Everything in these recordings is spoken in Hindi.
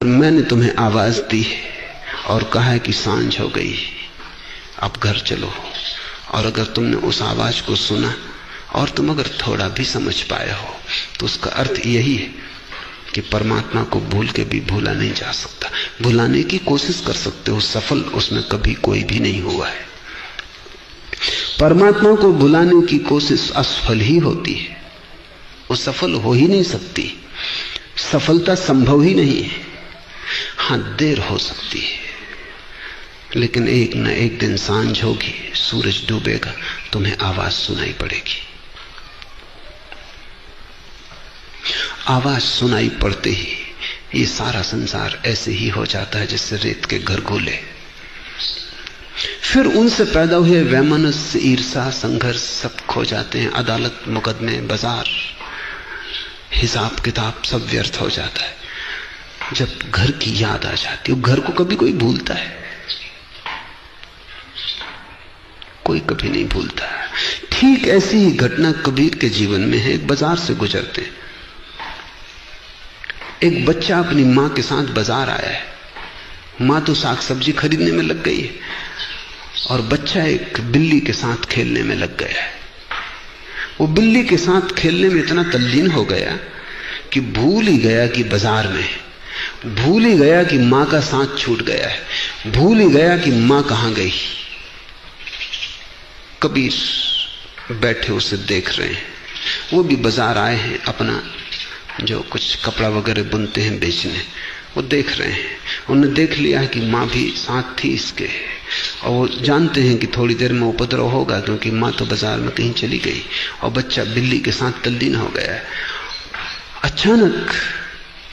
मैंने तुम्हें आवाज दी और कहा है कि सांझ हो गई, अब घर चलो। और अगर तुमने उस आवाज को सुना और तुम अगर थोड़ा भी समझ पाए हो तो उसका अर्थ यही है कि परमात्मा को भूल के भी भूला नहीं जा सकता। भुलाने की कोशिश कर सकते हो, सफल उसमें कभी कोई भी नहीं हुआ है। परमात्मा को भुलाने की कोशिश असफल ही होती है, वो सफल हो ही नहीं सकती। सफलता संभव ही नहीं है। हाँ, देर हो सकती है, लेकिन एक न एक दिन सांझ होगी, सूरज डूबेगा, तुम्हें आवाज सुनाई पड़ेगी। आवाज सुनाई पड़ते ही ये सारा संसार ऐसे ही हो जाता है जैसे रेत के घर गोले। फिर उनसे पैदा हुए वैमनस्य, ईर्षा, संघर्ष सब खो जाते हैं। अदालत, मुकदमे, बाजार, हिसाब किताब सब व्यर्थ हो जाता है। जब घर की याद आ जाती है, घर को कभी कोई भूलता है? कोई कभी नहीं भूलता है। ठीक ऐसी ही घटना कबीर के जीवन में है। एक बाजार से गुजरते हैं, एक बच्चा अपनी मां के साथ बाजार आया है। मां तो साग सब्जी खरीदने में लग गई है और बच्चा एक बिल्ली के साथ खेलने में लग गया है। वो बिल्ली के साथ खेलने में इतना तल्लीन हो गया कि भूल ही गया कि बाजार में, भूल ही गया कि मां का साथ छूट गया है, भूल ही गया कि मां कहां गई। कबीर बैठे उसे देख रहे हैं। वो भी बाजार आए हैं अपना जो कुछ कपड़ा वगैरह बुनते हैं बेचने, वो देख रहे हैं। उन्होंने देख लिया कि मां भी साथ थी इसके, और वो जानते हैं कि थोड़ी देर में उपद्रव होगा क्योंकि मां तो बाजार में कहीं चली गई और बच्चा बिल्ली के साथ तल्लीन हो गया है। अचानक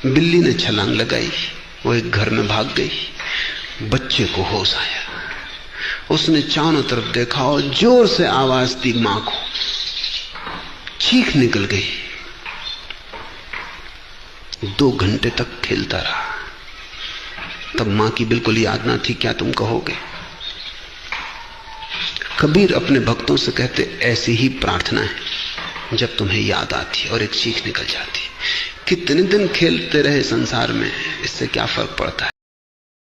बिल्ली ने छलांग लगाई, वो एक घर में भाग गई। बच्चे को होश आया, उसने चारों तरफ देखा और जोर से आवाज दी मां को। चीख निकल गई। 2 घंटे तक खेलता रहा। तब मां की बिल्कुल याद ना थी। क्या तुम कहोगे? कबीर अपने भक्तों से कहते, ऐसी ही प्रार्थना है जब तुम्हें याद आती और एक चीख निकल जाती। कितने दिन खेलते रहे संसार में, इससे क्या फर्क पड़ता है?